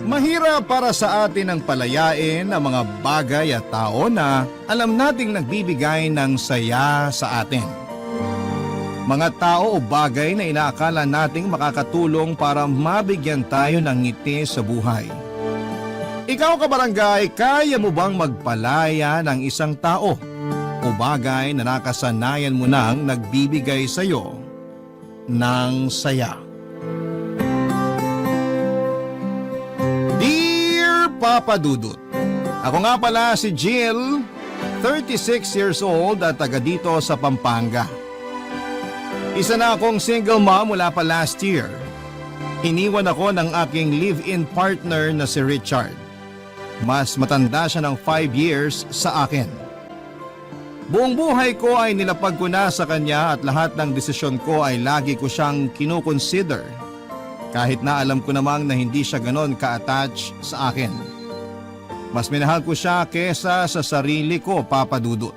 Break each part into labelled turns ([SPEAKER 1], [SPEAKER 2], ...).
[SPEAKER 1] Mahirap para sa atin ang palayain ang mga bagay at tao na alam nating nagbibigay ng saya sa atin. Mga tao o bagay na inaakala nating makakatulong para mabigyan tayo ng ngiti sa buhay. Ikaw kabarangay, kaya mo bang magpalaya ng isang tao o bagay na nakasanayan mo nang nagbibigay sa iyo ng saya? Dear Papa Dudut, ako nga pala si Jill, 36 years old at taga dito sa Pampanga. Isa na akong single mom mula pa last year. Iniwan ako ng aking live-in partner na si Richard. Mas matanda siya ng 5 years sa akin. Buong buhay ko ay nilapag ko na sa kanya at lahat ng desisyon ko ay lagi ko siyang kinukonsider. Kahit na alam ko namang na hindi siya ganon ka-attach sa akin. Mas minahal ko siya kesa sa sarili ko, Papa Dudut.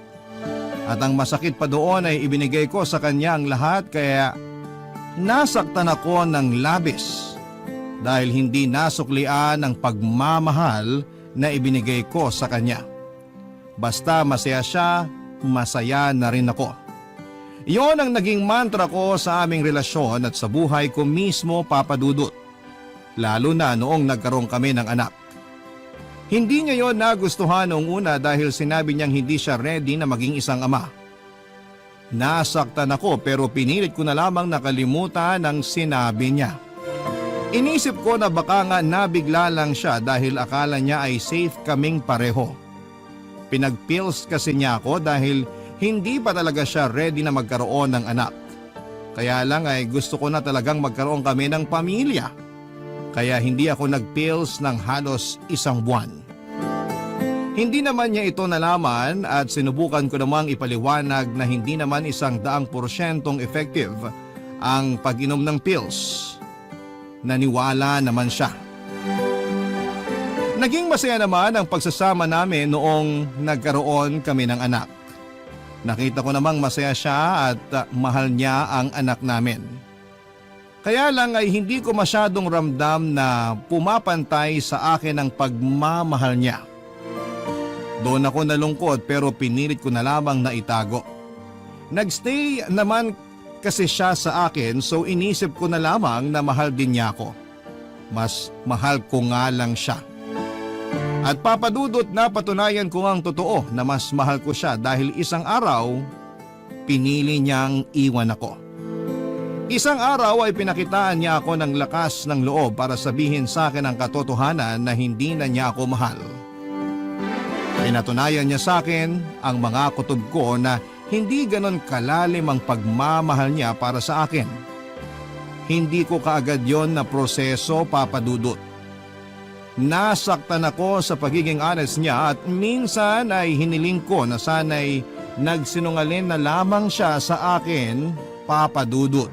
[SPEAKER 1] At ang masakit pa doon ay ibinigay ko sa kanya ang lahat kaya nasaktan ako ng labis dahil hindi nasuklian ang pagmamahal na ibinigay ko sa kanya. Basta masaya siya, masaya na rin ako. Iyon ang naging mantra ko sa aming relasyon at sa buhay ko mismo, Papa Dudut. Lalo na noong nagkaroon kami ng anak. Hindi niya yon nagustuhan noong una dahil sinabi niyang hindi siya ready na maging isang ama. Nasaktan ako pero pinilit ko na lamang nakalimutan ang sinabi niya. Inisip ko na baka nga nabigla lang siya dahil akala niya ay safe kaming pareho. Pinagpills kasi niya ako dahil hindi pa talaga siya ready na magkaroon ng anak. Kaya lang ay gusto ko na talagang magkaroon kami ng pamilya. Kaya hindi ako nagpills ng halos 1 buwan. Hindi naman niya ito nalaman at sinubukan ko namang ipaliwanag na hindi naman 100% effective ang pag-inom ng pills. Naniwala naman siya. Naging masaya naman ang pagsasama namin noong nagkaroon kami ng anak. Nakita ko namang masaya siya at mahal niya ang anak namin. Kaya lang ay hindi ko masyadong ramdam na pumapantay sa akin ang pagmamahal niya. Doon ako nalungkot pero pinilit ko na lamang na itago. Nagstay naman kasi siya sa akin so inisip ko na lamang na mahal din niya ako. Mas mahal ko nga lang siya. At Papa Dudut, napatunayan ko ang totoo na mas mahal ko siya dahil isang araw pinili niyang iwan ako. Isang araw ay pinakitaan niya ako ng lakas ng loob para sabihin sa akin ang katotohanan na hindi na niya ako mahal. Pinatunayan niya sa akin ang mga kutob ko na hindi ganon kalalim ang pagmamahal niya para sa akin. Hindi ko kaagad yon na proseso, Papa Dudut. Nasaktan ako sa pagiging honest niya at minsan ay hiniling ko na sana'y nagsinungaling na lamang siya sa akin, Papa Dudut.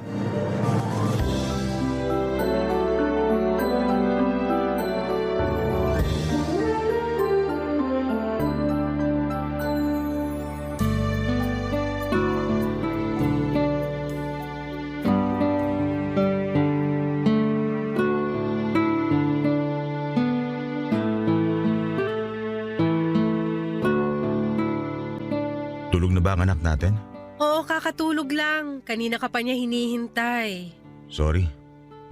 [SPEAKER 2] Tulog na ba ang anak natin?
[SPEAKER 3] Oo, kakatulog lang. Kanina ka pa niya hinihintay.
[SPEAKER 2] Sorry,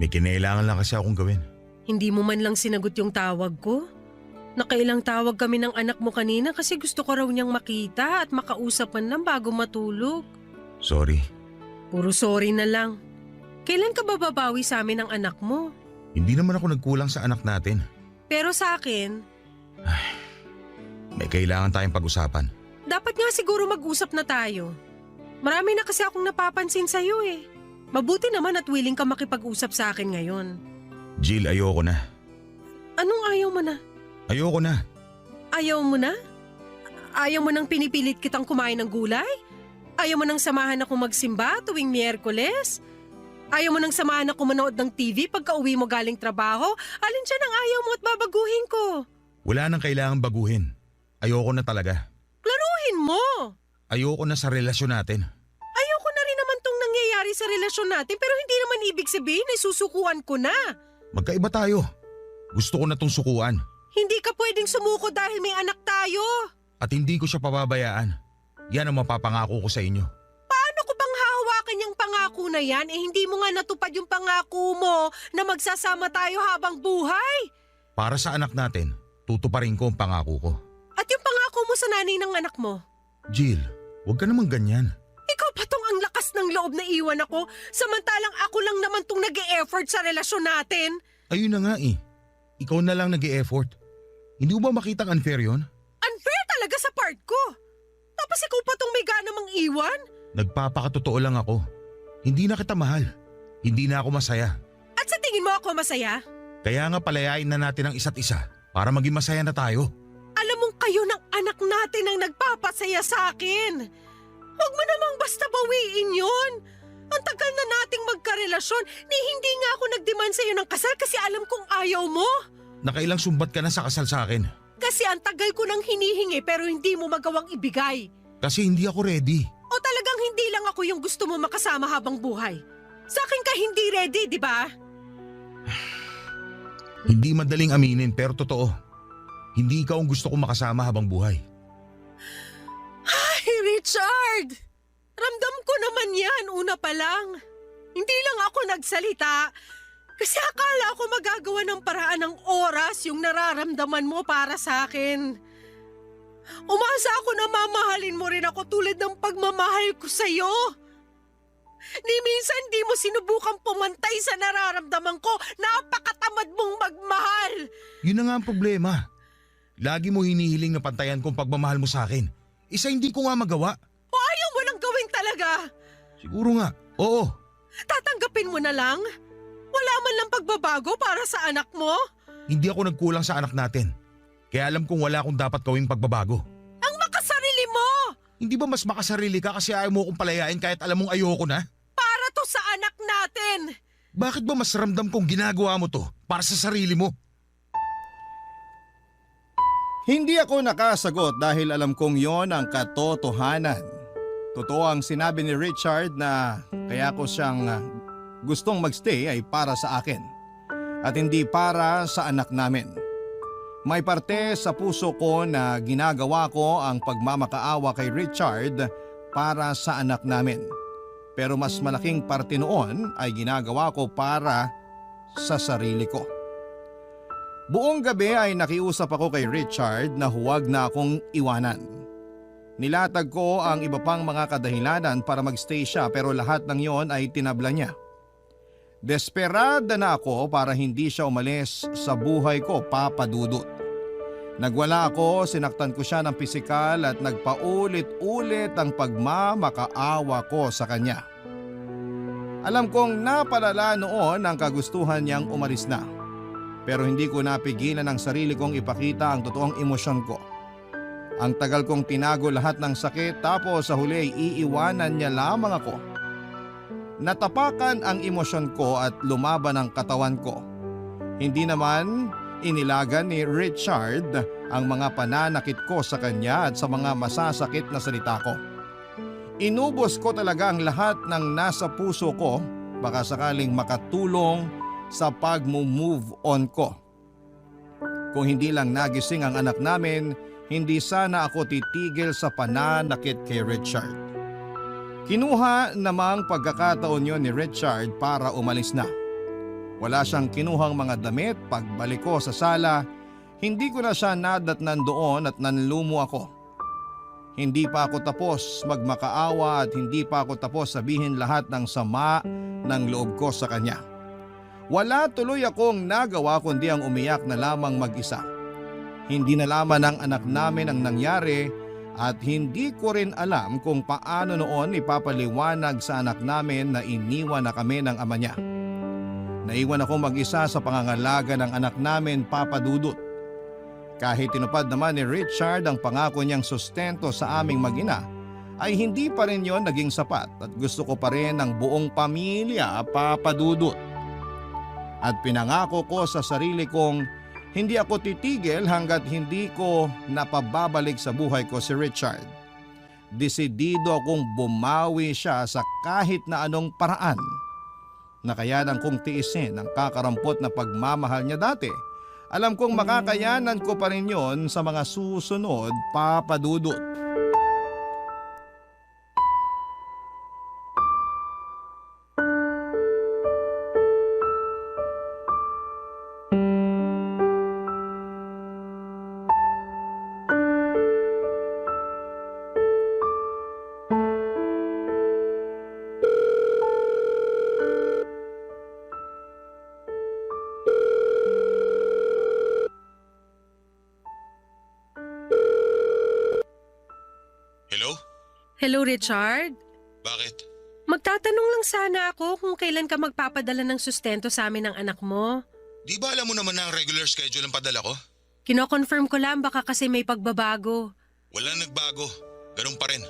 [SPEAKER 2] may kinailangan lang kasi akong gawin.
[SPEAKER 3] Hindi mo man lang sinagot yung tawag ko? Nakailang tawag kami ng anak mo kanina kasi gusto ko raw niyang makita at makausap man lang bago matulog.
[SPEAKER 2] Sorry.
[SPEAKER 3] Puro sorry na lang. Kailan ka ba babawi sa amin ng anak mo?
[SPEAKER 2] Hindi naman ako nagkulang sa anak natin.
[SPEAKER 3] Pero sa akin,
[SPEAKER 2] May kailangan tayong pag-usapan.
[SPEAKER 3] dapat nga siguro mag-usap na tayo. Marami na kasi akong napapansin sa'yo eh. Mabuti naman at willing ka makipag-usap sa akin ngayon.
[SPEAKER 2] Jill, ayoko na.
[SPEAKER 3] Anong ayaw mo na?
[SPEAKER 2] Ayoko na.
[SPEAKER 3] Ayaw mo na? Ayaw mo nang pinipilit kitang kumain ng gulay? Ayaw mo nang samahan ako magsimba tuwing Miyerkules? Ayaw mo nang samahan ako manood ng TV pagka uwi mo galing trabaho? Alin siya nang ayaw mo at babaguhin ko?
[SPEAKER 2] Wala nang kailangang baguhin. Ayoko na talaga.
[SPEAKER 3] Klaruhin mo!
[SPEAKER 2] Ayoko na sa relasyon natin.
[SPEAKER 3] Ayoko na rin naman tong nangyayari sa relasyon natin pero hindi naman ibig sabihin ay susukuan ko na.
[SPEAKER 2] Magkaiba tayo. Gusto ko na tong sukuan
[SPEAKER 3] Hindi ka pwedeng sumuko dahil may anak tayo.
[SPEAKER 2] at hindi ko siya pababayaan. Yan ang mapapangako ko sa inyo.
[SPEAKER 3] Paano ko bang hahawakan yung pangako na yan? Hindi mo nga natupad yung pangako mo na magsasama tayo habang buhay.
[SPEAKER 2] Para sa anak natin, tutuparin ko ang pangako ko.
[SPEAKER 3] At yung pangako mo sa nanay ng anak mo?
[SPEAKER 2] Jill, huwag ka naman ganyan.
[SPEAKER 3] Ikaw pa tong ang lakas ng loob na iwan ako, samantalang ako lang naman tong nag-e-effort sa relasyon natin.
[SPEAKER 2] Ayun na nga eh. Ikaw na lang nag-e-effort. Hindi mo ba makitang unfair yon?
[SPEAKER 3] Unfair talaga sa part ko. Tapos ikaw pa tong may gana mang iwan?
[SPEAKER 2] Nagpapakatotoo lang ako. Hindi na kita mahal. Hindi na ako masaya.
[SPEAKER 3] At sa tingin mo ako masaya?
[SPEAKER 2] Kaya nga palayain na natin ang isa't isa para maging masaya na tayo.
[SPEAKER 3] Alam mong kayo ng anak natin ang nagpapasaya sa akin. Huwag mo namang basta bawiin yun. Ang tagal na nating magkarelasyon, hindi nga ako nag-demand sa'yo ng kasal kasi alam kong ayaw mo.
[SPEAKER 2] Nakailang sumbat ka na sa kasal sa akin.
[SPEAKER 3] Kasi ang tagal ko nang hinihingi pero hindi mo magawang ibigay.
[SPEAKER 2] Kasi hindi ako ready.
[SPEAKER 3] O talagang hindi lang ako yung gusto mo makasama habang buhay. Sa akin ka hindi ready, di ba?
[SPEAKER 2] Hindi madaling aminin pero totoo. Hindi ikaw ang gusto kong makasama habang buhay.
[SPEAKER 3] Ay, Richard! Ramdam ko naman yan, una pa lang. Hindi lang ako nagsalita. Kasi akala ko magagawa ng paraan ng oras yung nararamdaman mo para sa akin. Umasa ako na mamahalin mo rin ako tulad ng pagmamahal ko sa'yo. Ni minsan di mo sinubukang pumantay sa nararamdaman ko. Napakatamad mong magmahal.
[SPEAKER 2] Yun na nga ang problema. Lagi mo hinihiling na pantayan kong pagmamahal mo sa akin. Isa hindi ko nga magawa.
[SPEAKER 3] O ayaw mo nang gawin talaga.
[SPEAKER 2] Siguro nga, oo.
[SPEAKER 3] Tatanggapin mo na lang? Wala man lang pagbabago para sa anak mo?
[SPEAKER 2] Hindi ako nagkulang sa anak natin. Kaya alam kong wala akong dapat gawing pagbabago.
[SPEAKER 3] Ang makasarili mo!
[SPEAKER 2] Hindi ba mas makasarili ka kasi ayaw mo akong palayain kahit alam mong ayoko na?
[SPEAKER 3] Para to sa anak natin!
[SPEAKER 2] Bakit ba mas ramdam kong ginagawa mo to para sa sarili mo?
[SPEAKER 1] Hindi ako nakasagot dahil alam kong yon ang katotohanan. Totoo ang sinabi ni Richard na kaya ko siyang gustong magstay ay para sa akin at hindi para sa anak namin. May parte sa puso ko na ginagawa ko ang pagmamakaawa kay Richard para sa anak namin. Pero mas malaking parte noon ay ginagawa ko para sa sarili ko. Buong gabi ay nakiusap ako kay Richard na huwag na akong iwanan. Nilatag ko ang iba pang mga kadahilanan para magstay siya pero lahat ng yon ay tinabla niya. Desperada na ako para hindi siya umalis sa buhay ko, Papa Dudut. Nagwala ako, sinaktan ko siya ng pisikal at nagpaulit-ulit ang pagmamakaawa ko sa kanya. Alam kong napalala noon ang kagustuhan niyang umalis na. Pero hindi ko napigilan ang sarili kong ipakita ang totoong emosyon ko. Ang tagal kong tinago lahat ng sakit tapos sa huli ay iiwanan niya lamang ako. Natapakan ang emosyon ko at lumaban ang katawan ko. Hindi naman inilagan ni Richard ang mga pananakit ko sa kanya at sa mga masasakit na salita ko. Inubos ko talaga ang lahat ng nasa puso ko baka sakaling makatulong sa pag-move on ko. Kung hindi lang nagising ang anak namin, hindi sana ako titigil sa pananakit kay Richard. Kinuha namang pagkakataon yon ni Richard para umalis na. Wala siyang kinuhang mga damit. Pagbalik ko sa sala, hindi ko na siya nadatnan doon at nanlumo ako. Hindi pa ako tapos magmakaawa at hindi pa ako tapos sabihin lahat ng sama ng loob ko sa kanya. Wala tuloy akong nagawa kundi ang umiyak na lamang mag-isa. Hindi nalaman ng anak namin ang nangyari at hindi ko rin alam kung paano noon ipapaliwanag sa anak namin na iniwan na kami ng ama niya. Naiwan ako mag-isa sa pangangalaga ng anak namin, Papa Dudut. Kahit tinupad naman ni Richard ang pangako niyang sustento sa aming mag-ina, ay hindi pa rin yon naging sapat at gusto ko pa rin ng buong pamilya, Papa Dudut. At pinangako ko sa sarili kong hindi ako titigil hanggat hindi ko napababalik sa buhay ko si Richard. desidido akong bumawi siya sa kahit na anong paraan. Nakayanan kong tiisin ang kakarampot na pagmamahal niya dati. Alam kong makakayanan ko pa rin yon sa mga susunod, Papa Dudut.
[SPEAKER 2] Hello?
[SPEAKER 3] Hello, Richard?
[SPEAKER 2] Bakit?
[SPEAKER 3] Magtatanong lang sana ako kung kailan ka magpapadala ng sustento sa amin ng anak mo.
[SPEAKER 2] Di ba alam mo naman na ang regular schedule ang padala ko?
[SPEAKER 3] Kino-confirm ko lang baka kasi may pagbabago.
[SPEAKER 2] Wala nagbago. Ganun pa rin.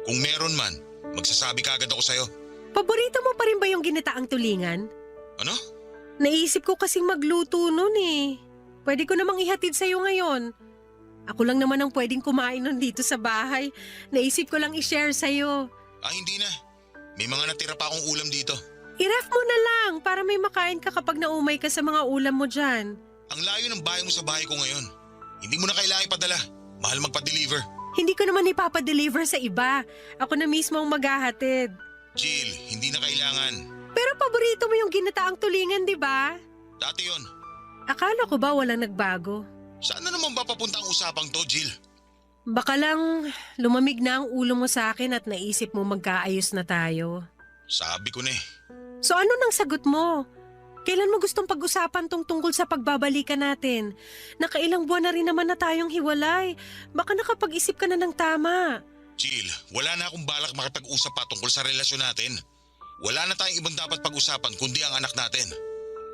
[SPEAKER 2] Kung meron man, magsasabi ka agad ako sa'yo.
[SPEAKER 3] Paborito mo pa rin ba yung ginataang tulingan?
[SPEAKER 2] Ano?
[SPEAKER 3] Naisip ko kasing magluto nun eh. Pwede ko namang ihatid sa'yo ngayon. Ako lang naman ang pwedeng kumain nun dito sa bahay. Naisip ko lang i-share sa'yo.
[SPEAKER 2] Hindi na. May mga natira pa akong ulam dito.
[SPEAKER 3] I-ref mo na lang para may makain ka kapag naumay ka sa mga ulam mo dyan.
[SPEAKER 2] Ang layo ng bahay mo sa bahay ko ngayon. Hindi mo na kailangan ipadala. Mahal magpa-deliver.
[SPEAKER 3] Hindi ko naman ipapadeliver sa iba. Ako na mismo ang maghahatid.
[SPEAKER 2] Jill, hindi na kailangan.
[SPEAKER 3] Pero paborito mo yung ginataang tulingan, di ba?
[SPEAKER 2] Dati yon.
[SPEAKER 3] Akala ko ba walang nagbago?
[SPEAKER 2] Saan na naman ba papunta ang usapang to, Jill?
[SPEAKER 3] Baka lang lumamig na ang ulo mo sa akin at naisip mo magkaayos na tayo.
[SPEAKER 2] Sabi ko na eh.
[SPEAKER 3] So ano nang sagot mo? Kailan mo gustong pag-usapan tong tungkol sa pagbabalikan natin? Nakailang buwan na rin naman na tayong hiwalay. Baka nakapag-isip ka na ng tama.
[SPEAKER 2] Jill, wala na akong balak makipag-usap pa tungkol sa relasyon natin. Wala na tayong ibang dapat pag-usapan kundi ang anak natin.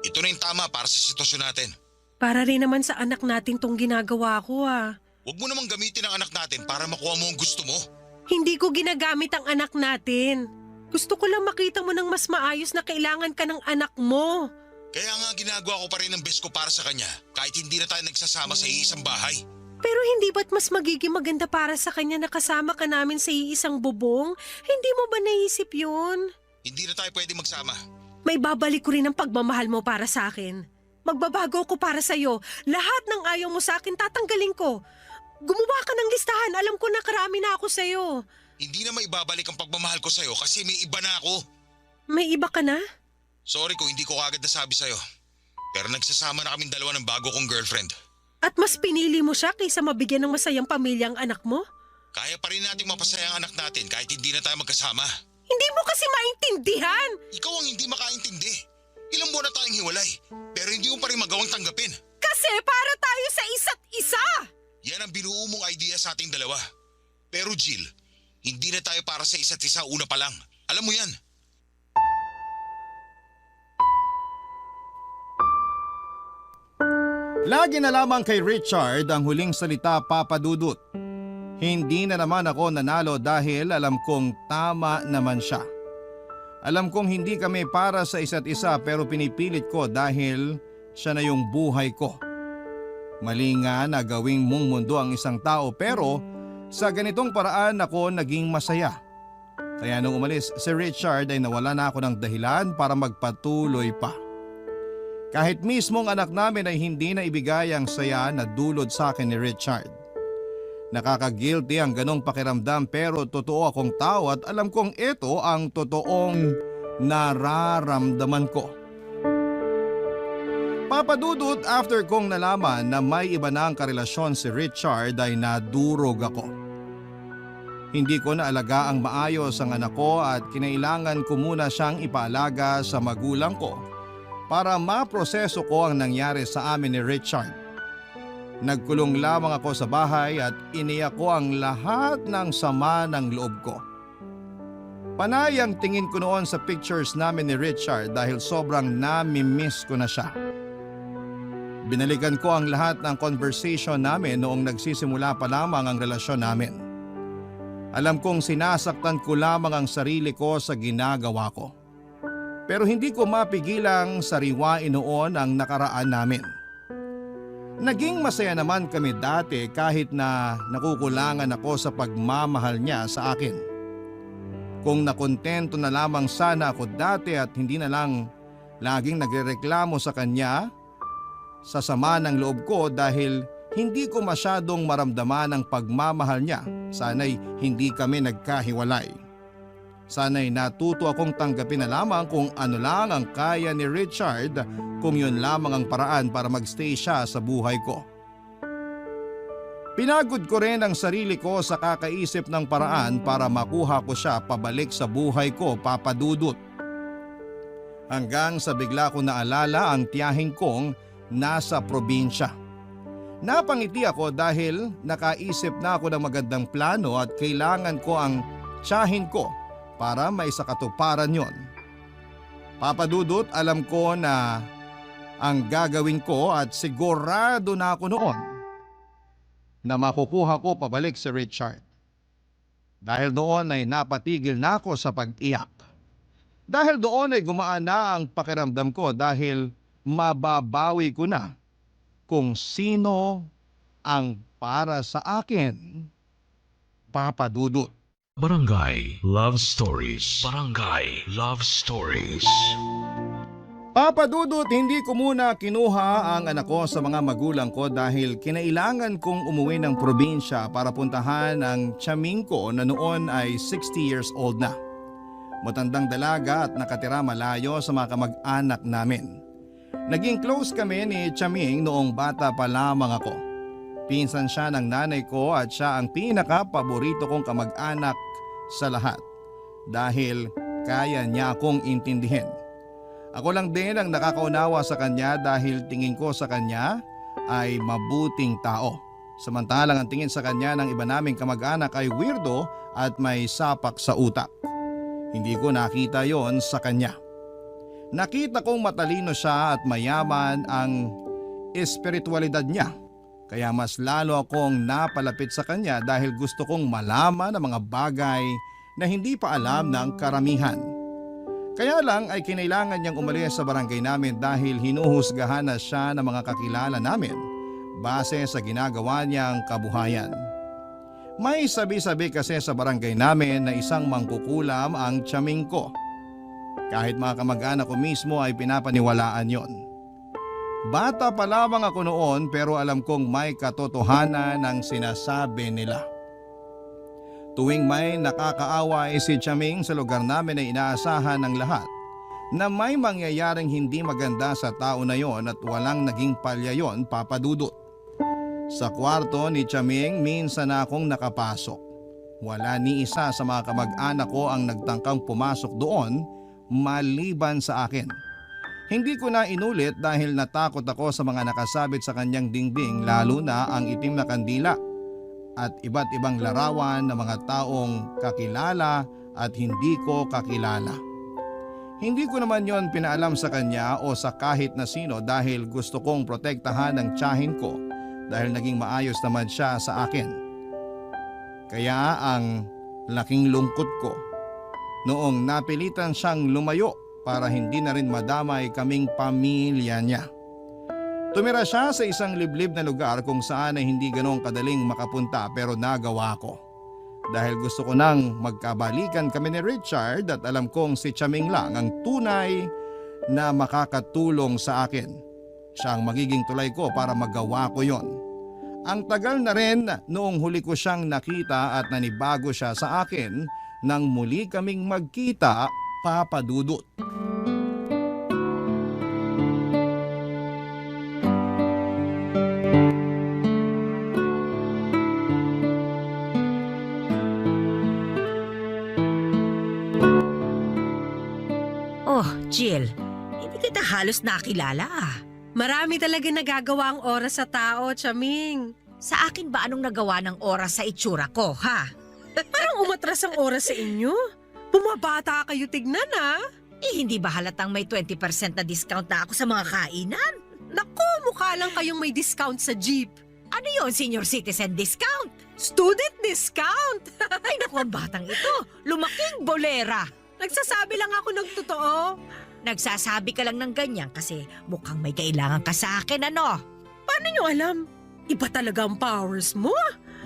[SPEAKER 2] Ito na yung tama para sa sitwasyon natin.
[SPEAKER 3] Para rin naman sa anak natin tong ginagawa ko ah.
[SPEAKER 2] Huwag mo namang gamitin ang anak natin para makuha mo ang gusto mo.
[SPEAKER 3] Hindi ko ginagamit ang anak natin. Gusto ko lang makita mo ng mas maayos na kailangan ka ng anak mo.
[SPEAKER 2] Kaya nga ginagawa ko pa rin ang best ko para sa kanya kahit hindi na tayo nagsasama sa iisang bahay.
[SPEAKER 3] Pero hindi ba't mas magiging maganda para sa kanya na kasama ka namin sa iisang bubong? Hindi mo ba naisip yun?
[SPEAKER 2] Hindi na tayo pwede magsama.
[SPEAKER 3] May babalik ko rin ang pagmamahal mo para sa akin. Magbabago ko para sa'yo. Lahat ng ayaw mo sa akin tatanggalin ko. Gumawa ka ng listahan. Alam ko na karami na ako sa'yo.
[SPEAKER 2] Hindi na maibabalik ang pagmamahal ko sa'yo kasi may iba na ako.
[SPEAKER 3] May iba ka na?
[SPEAKER 2] Sorry kung hindi ko kagad nasabi sa'yo. Pero nagsasama na kaming dalawa ng bago kong girlfriend.
[SPEAKER 3] At mas pinili mo siya kaysa mabigyan ng masayang pamilya ang anak mo?
[SPEAKER 2] Kaya pa rin nating mapasaya ang anak natin kahit hindi na tayo magkasama.
[SPEAKER 3] Hindi mo kasi maintindihan!
[SPEAKER 2] Ikaw ang hindi makaintindi. Ilang buwan na tayong hiwalay, pero hindi mo pa rin magawang tanggapin.
[SPEAKER 3] Kasi para tayo sa isa't isa!
[SPEAKER 2] Yan ang binuo mong idea sa ating dalawa. Pero Jill, hindi na tayo para sa isa't isa una pa lang. Alam mo yan.
[SPEAKER 1] Lagi na lamang kay Richard ang huling salita, Papa Dudut. Hindi na naman ako nanalo dahil alam kong tama naman siya. Alam kong hindi kami para sa isa't isa pero pinipilit ko dahil siya na yung buhay ko. Mali nga na gawing mong mundo ang isang tao pero sa ganitong paraan ako naging masaya. Kaya nung umalis si Richard ay nawala na ako ng dahilan para magpatuloy pa. Kahit mismong anak namin ay hindi na ibigay ang saya na dulot sa akin ni Richard. Nakaka-guilty ang ganong pakiramdam pero totoo akong tao at alam kong ito ang totoong nararamdaman ko. Papadudot, after kong nalaman na may iba na ang karelasyon si Richard ay nadurog ako. Hindi ko naalaga ang maayos ang anak ko at kinailangan ko muna siyang ipaalaga sa magulang ko para maproseso ko ang nangyari sa amin ni Richard. Nagkulong lamang ako sa bahay at iniyak ko ang lahat ng sama ng loob ko. Panay ang tingin ko noon sa pictures namin ni Richard dahil sobrang nami-miss ko na siya. Binalikan ko ang lahat ng conversation namin noong nagsisimula pa lamang ang relasyon namin. Alam kong sinasaktan ko lamang ang sarili ko sa ginagawa ko. Pero hindi ko mapigilang sariwain noon ang nakaraan namin. Naging masaya naman kami dati kahit na nakukulangan ako sa pagmamahal niya sa akin. Kung nakontento na lamang sana ako dati at hindi na lang laging nagrereklamo sa kanya, sa sama ng loob ko dahil hindi ko masyadong maramdaman ang pagmamahal niya, sana'y hindi kami nagkahiwalay. Sana'y natuto akong tanggapin na lamang kung ano lang ang kaya ni Richard kung yun lamang ang paraan para magstay siya sa buhay ko. Pinagod ko rin ang sarili ko sa kakaisip ng paraan para makuha ko siya pabalik sa buhay ko, Papa Dudut. Hanggang sa bigla ko naalala ang tiyahin kong nasa probinsya. Napangiti ako dahil nakaisip na ako ng magandang plano at kailangan ko ang tiyahin ko para maisakatuparan yon. Papa Dudut, alam ko na ang gagawin ko at sigurado na ako noon na makukuha ko pabalik si Richard. Dahil doon ay napatigil na ako sa pag-iyak. Dahil doon ay gumaan na ang pakiramdam ko dahil mababawi ko na kung sino ang para sa akin, Papa Dudut.
[SPEAKER 4] Barangay Love Stories. Barangay Love Stories.
[SPEAKER 1] Papa Dudut, hindi ko muna kinuha ang anak ko sa mga magulang ko dahil kinailangan kong umuwi ng probinsya para puntahan ang tiyaming ko na noon ay 60 years old na. Matandang dalaga at nakatira malayo sa mga kamag-anak namin. Naging close kami ni Tiyaming noong bata pa lamang ako. Pinsan siya ng nanay ko at siya ang pinaka-paborito kong kamag-anak sa lahat dahil kaya niya akong intindihin. Ako lang din ang nakakaunawa sa kanya dahil tingin ko sa kanya ay mabuting tao. Samantalang ang tingin sa kanya ng iba naming kamag-anak ay weirdo at may sapak sa utak. Hindi ko nakita yon sa kanya. Nakita kong matalino siya at mayaman ang espiritualidad niya. Kaya mas lalo akong napalapit sa kanya dahil gusto kong malaman ang mga bagay na hindi pa alam ng karamihan. Kaya lang ay kinailangan niyang umalis sa barangay namin dahil hinuhusgahan na siya ng mga kakilala namin base sa ginagawa niyang kabuhayan. May sabi-sabi kasi sa barangay namin na isang mangkukulam ang tiyaming ko. Kahit mga kamag-anak ko mismo ay pinapaniwalaan yon. Bata pa lamang ako noon pero alam kong may katotohanan ng sinasabi nila. Tuwing may nakakaaway si Tiyaming sa lugar namin ay inaasahan ng lahat na may mangyayaring hindi maganda sa tao na yon at walang naging palya yon, Papa Dudut. Sa kwarto ni Tiyaming minsan na akong nakapasok. Wala ni isa sa mga kamag-anak ko ang nagtangkang pumasok doon maliban sa akin. Hindi ko na inulit dahil natakot ako sa mga nakasabit sa kanyang dingding lalo na ang itim na kandila at iba't ibang larawan ng mga taong kakilala at hindi ko kakilala. Hindi ko naman yon pinaalam sa kanya o sa kahit na sino dahil gusto kong protektahan ang tiyahin ko dahil naging maayos naman siya sa akin. Kaya ang laking lungkot ko noong napilitan siyang lumayo para hindi na rin madamay kaming pamilya niya. Tumira siya sa isang liblib na lugar kung saan ay hindi ganong kadaling makapunta pero nagawa ko. Dahil gusto ko nang magkabalikan kami ni Richard at alam kong si Tiyaming lang ang tunay na makakatulong sa akin. Siya ang magiging tulay ko para magawa ko yon. Ang tagal na rin noong huli ko siyang nakita at nanibago siya sa akin nang muli kaming magkita, Papa Dudut.
[SPEAKER 5] Oh, Jill, hindi kita halos nakilala ah.
[SPEAKER 3] Marami talaga nagagawa ang oras sa tao, Tiyaming.
[SPEAKER 5] Sa akin ba anong nagawa ng oras sa itsura ko, ha?
[SPEAKER 3] Parang umatras ang oras sa inyo. Bumabata kayo tignan, ha?
[SPEAKER 5] Eh, hindi ba halatang may 20% na discount na ako sa mga kainan?
[SPEAKER 3] Naku, mukha lang kayong may discount sa jeep.
[SPEAKER 5] Ano yon, senior citizen discount?
[SPEAKER 3] Student discount!
[SPEAKER 5] Ay naku, ang batang ito. Lumaking bolera.
[SPEAKER 3] Nagsasabi lang ako ng totoo.
[SPEAKER 5] Nagsasabi ka lang ng ganyan kasi mukhang may kailangan ka sa akin, ano?
[SPEAKER 3] Paano nyo alam? Iba talaga ang powers mo.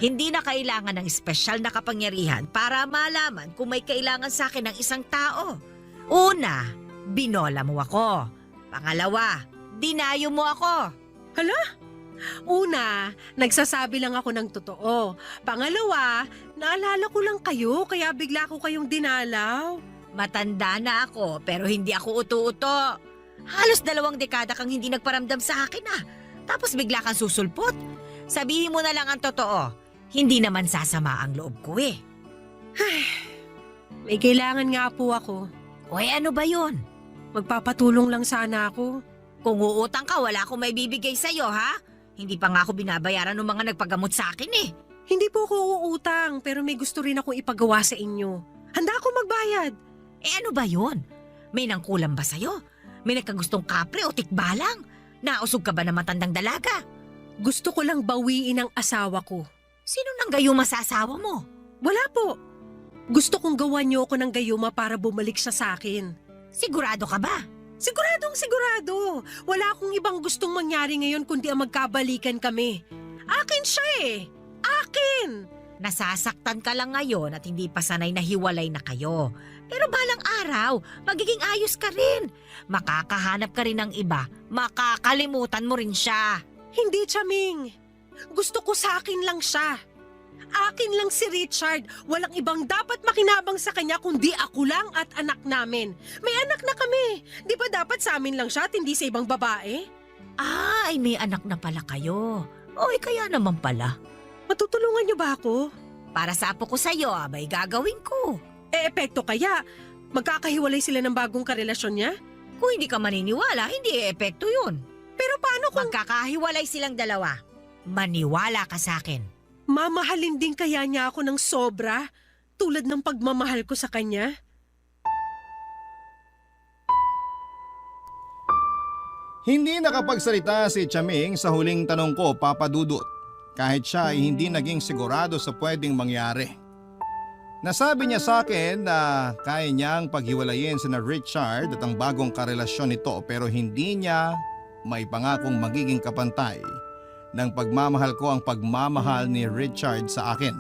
[SPEAKER 5] Hindi na kailangan ng espesyal na kapangyarihan para malaman kung may kailangan sa akin ng isang tao. Una, binola mo ako. Pangalawa, dinayo mo ako.
[SPEAKER 3] Una, nagsasabi lang ako ng totoo. Pangalawa, naalala ko lang kayo kaya bigla ko kayong dinalaw.
[SPEAKER 5] Matanda na ako pero hindi ako uto-uto. Halos 2 dekada kang hindi nagparamdam sa akin Tapos bigla kang susulpot. Sabihin mo na lang ang totoo. Hindi naman sasama ang loob ko
[SPEAKER 3] May kailangan nga po ako.
[SPEAKER 5] ano ba yun?
[SPEAKER 3] Magpapatulong lang sana ako.
[SPEAKER 5] Kung uutang ka, wala akong may bibigay sa'yo, ha? Hindi pa nga ako binabayaran ng mga nagpagamot sa akin
[SPEAKER 3] Hindi po ako uutang pero may gusto rin akong ipagawa sa inyo. Handa ako magbayad.
[SPEAKER 5] Ano ba yun? May nangkulam ba sa'yo? May nagkagustong kapre o tikbalang? Nausog ka ba ng matandang dalaga?
[SPEAKER 3] Gusto ko lang bawiin ang asawa ko.
[SPEAKER 5] Sino nang gayuma sa asawa mo?
[SPEAKER 3] Wala po. Gusto kong gawan niyo ako ng gayuma para bumalik siya sa akin.
[SPEAKER 5] Sigurado ka ba?
[SPEAKER 3] Siguradong sigurado. Wala akong ibang gustong mangyari ngayon kundi ang magkabalikan kami. Akin siya Akin!
[SPEAKER 5] Nasasaktan ka lang ngayon at hindi pa sanay na hiwalay na kayo. Pero balang araw, magiging ayos ka rin. Makakahanap ka rin ng iba. Makakalimutan mo rin siya.
[SPEAKER 3] Hindi, Chaming. Gusto ko sa akin lang siya. Akin lang si Richard. Walang ibang dapat makinabang sa kanya kundi ako lang at anak namin. May anak na kami. Di ba dapat sa amin lang siya at hindi sa ibang babae?
[SPEAKER 5] Ay, may anak na pala kayo. Kaya naman pala.
[SPEAKER 3] Matutulungan niyo ba ako?
[SPEAKER 5] Para sa apo ko sa'yo, abay gagawin ko.
[SPEAKER 3] Epekto kaya? Magkakahiwalay sila ng bagong karelasyon niya?
[SPEAKER 5] Kung hindi ka maniniwala, hindi epekto yun.
[SPEAKER 3] Pero paano kung
[SPEAKER 5] Magkakahiwalay silang dalawa. Maniwala ka sa akin.
[SPEAKER 3] mamahalin din kaya niya ako ng sobra? Tulad ng pagmamahal ko sa kanya?
[SPEAKER 1] Hindi nakapagsalita si Chaming sa huling tanong ko, Papa Dudut, kahit siya ay hindi naging sigurado sa pwedeng mangyari. Nasabi niya sa akin na kaya niyang paghiwalayin sina Richard at ang bagong karelasyon nito pero hindi niya may pangakong magiging kapantay ng pagmamahal ko ang pagmamahal ni Richard sa akin.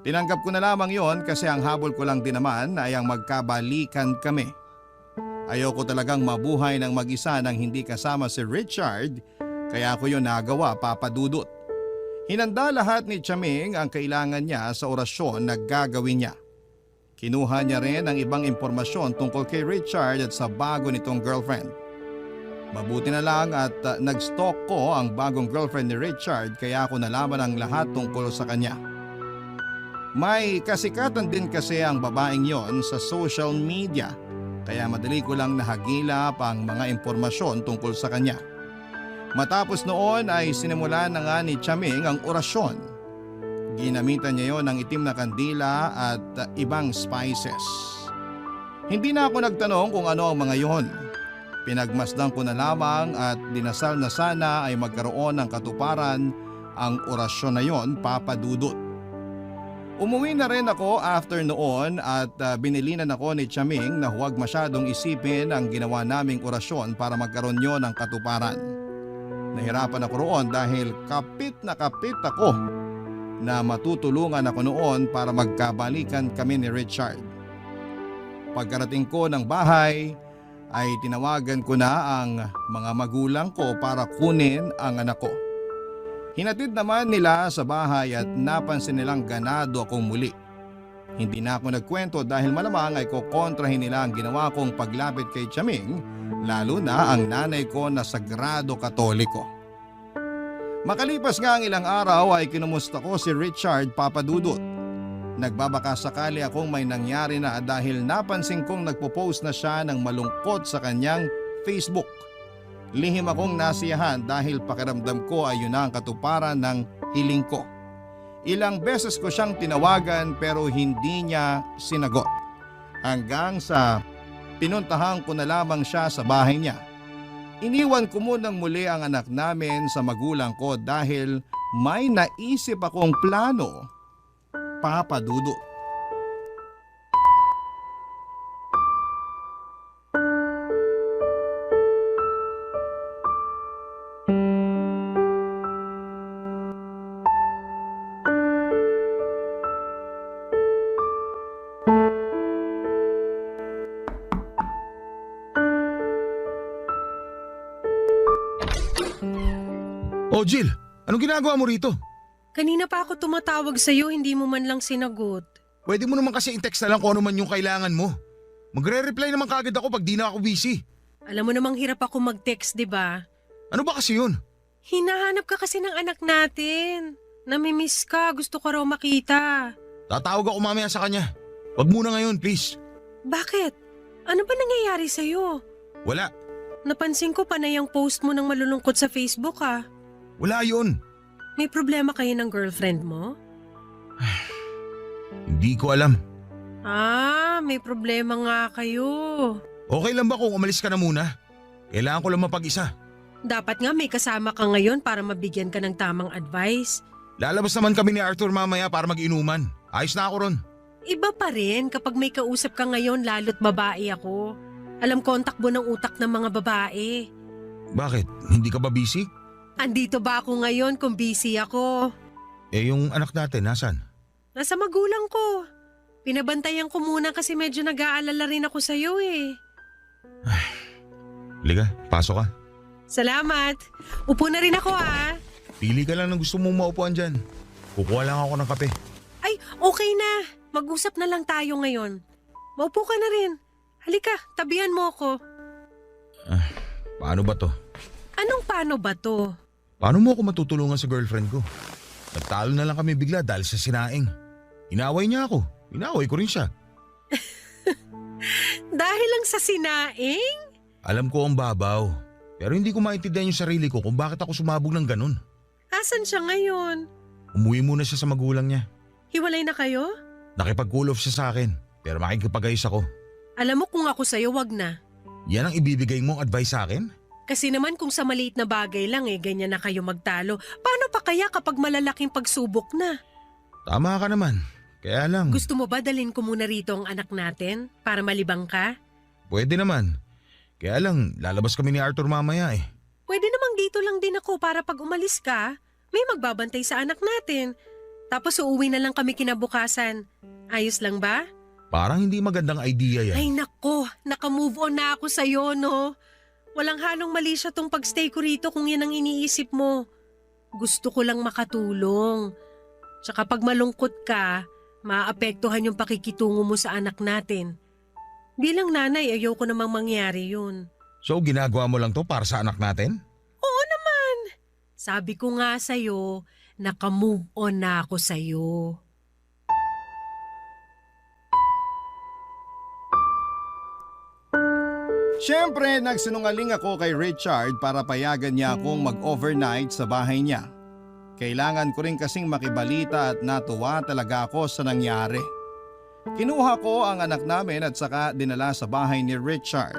[SPEAKER 1] Tinanggap ko na lamang yon kasi ang habol ko lang din naman ay ang magkabalikan kami. Ayoko talagang mabuhay ng mag-isa nang hindi kasama si Richard kaya ko yun nagawa, Papa Dudut. Hinanda lahat ni Chaming ang kailangan niya sa orasyon na gagawin niya. Kinuha niya rin ang ibang impormasyon tungkol kay Richard at sa bago nitong girlfriend. Mabuti na lang at nag-stalk ko ang bagong girlfriend ni Richard kaya ako nalaman ang lahat tungkol sa kanya. May kasikatan din kasi ang babaeng yon sa social media kaya madali ko lang nahagilap ang mga impormasyon tungkol sa kanya. Matapos noon ay sinimulan na nga ni Chaming ang orasyon. Ginamitan niya yon ng itim na kandila at ibang spices. Hindi na ako nagtanong kung ano ang mga yon. Pinagmasdan ko na lamang at dinasal na sana ay magkaroon ng katuparan ang orasyon na yon, Papa Dudut. Umuwi na rin ako after noon at binilinan ako ni Chaming na huwag masyadong isipin ang ginawa naming orasyon para magkaroon yon ng katuparan. Nahirapan ako roon dahil kapit na kapit ako na matutulungan ako noon para magkabalikan kami ni Richard. Pagkarating ko ng bahay ay tinawagan ko na ang mga magulang ko para kunin ang anak ko. Hinatid naman nila sa bahay at napansin nilang ganado akong muli. Hindi na ako nagkwento dahil malamang ay kukontrahin nila ang ginawa kong paglapit kay Chaming, lalo na ang nanay ko na sagrado katoliko. Makalipas nga ang ilang araw ay kinumusta ko si Richard, Papa Dudut. Nagbabaka sakali akong may nangyari na dahil napansin kong nagpo-post na siya ng malungkot sa kanyang Facebook. Lihim akong nasiyahan dahil pakiramdam ko ay yun ang katuparan ng hiling ko. Ilang beses ko siyang tinawagan pero hindi niya sinagot. Hanggang sa pinuntahan ko na lamang siya sa bahay niya. Iniwan ko munang muli ang anak namin sa magulang ko dahil may naisip akong plano, Papa Dudut.
[SPEAKER 6] Oh Jill, anong ginagawa mo rito?
[SPEAKER 3] Kanina pa ako tumatawag sa'yo, hindi mo man lang sinagot.
[SPEAKER 6] Pwede mo naman kasi i-text na lang kung ano man yung kailangan mo. Magre-reply naman kagad ako pag di na ako busy.
[SPEAKER 3] Alam mo namang hirap ako mag-text, di ba?
[SPEAKER 6] Ano ba kasi yun?
[SPEAKER 3] Hinahanap ka kasi ng anak natin. Namimiss ka, gusto ko raw makita.
[SPEAKER 6] Tatawag ako mamaya sa kanya. Wag muna ngayon, please.
[SPEAKER 3] Bakit? Ano ba nangyayari sa'yo?
[SPEAKER 6] Wala.
[SPEAKER 3] Napansin ko panay ang post mo ng malulungkot sa Facebook ah.
[SPEAKER 6] Wala yun.
[SPEAKER 3] May problema kayo ng girlfriend mo?
[SPEAKER 6] Hindi ko alam.
[SPEAKER 3] May problema nga kayo.
[SPEAKER 6] Okay lang ba kung umalis ka na muna? Kailangan ko lang mapag-isa.
[SPEAKER 3] Dapat nga may kasama ka ngayon para mabigyan ka ng tamang advice.
[SPEAKER 6] Lalabas naman kami ni Arthur mamaya para mag-inuman. Ayos na ako ron.
[SPEAKER 3] Iba pa rin kapag may kausap ka ngayon lalo't babae ako. Alam ko ang takbo ng utak ng mga babae.
[SPEAKER 6] Bakit? Hindi ka ba busy?
[SPEAKER 3] Andito ba ako ngayon kung busy ako?
[SPEAKER 6] Yung anak natin, nasan?
[SPEAKER 3] Nasa magulang ko. Pinabantayan ko muna kasi medyo nag-aalala rin ako sa'yo eh.
[SPEAKER 6] Liga, pasok ka.
[SPEAKER 3] Salamat. Upo na rin ako ah.
[SPEAKER 6] Pili ka lang ng gusto mong maupuan dyan. Kukuha lang ako ng kape.
[SPEAKER 3] Ay, okay na. Mag-usap na lang tayo ngayon. Maupo ka na rin. Halika, tabihan mo ako.
[SPEAKER 6] Paano ba to?
[SPEAKER 3] Anong paano ba to?
[SPEAKER 6] Paano mo ako matutulungan sa girlfriend ko? Nagtalo na lang kami bigla dahil sa sinaing. Inaway niya ako. Inaway ko rin siya.
[SPEAKER 3] Dahil lang sa sinaing?
[SPEAKER 6] Alam ko ang babaw. Pero hindi ko maintindihan yung sarili ko kung bakit ako sumabog ng ganun.
[SPEAKER 3] Asan siya ngayon?
[SPEAKER 6] Umuwi muna siya sa magulang niya.
[SPEAKER 3] Hiwalay na kayo?
[SPEAKER 6] Nakipag-cool off siya sa akin. Pero makikipag-ayos ako.
[SPEAKER 3] Alam mo kung ako sa'yo, wag na.
[SPEAKER 6] Yan ang ibibigay mong advice sa akin?
[SPEAKER 3] Kasi naman kung sa maliit na bagay lang ganyan na kayo magtalo. Paano pa kaya kapag malalaking pagsubok na?
[SPEAKER 6] Tama ka naman. Kaya lang.
[SPEAKER 3] Gusto mo ba dalhin ko muna rito ang anak natin para malibang ka?
[SPEAKER 6] Pwede naman. Kaya lang, lalabas kami ni Arthur mamaya eh.
[SPEAKER 3] Pwede namang dito lang din ako para pag umalis ka, may magbabantay sa anak natin. Tapos uuwi na lang kami kinabukasan. Ayos lang ba?
[SPEAKER 6] Parang hindi magandang idea yan.
[SPEAKER 3] Ay nako, naka-move on na ako sa'yo no. Walang halong mali siya tong pagstay ko rito kung yan ang iniisip mo. Gusto ko lang makatulong. Tsaka pag malungkot ka, maapektuhan yung pakikitungo mo sa anak natin. Bilang nanay, ayoko namang mangyari yun.
[SPEAKER 6] So ginagawa mo lang to para sa anak natin?
[SPEAKER 3] Oo naman. Sabi ko nga sa'yo, naka-move on na ako sa'yo.
[SPEAKER 1] Siyempre, nagsinungaling ako kay Richard para payagan niya akong mag-overnight sa bahay niya. Kailangan ko rin kasing makibalita at natuwa talaga ako sa nangyari. Kinuha ko ang anak namin at saka dinala sa bahay ni Richard.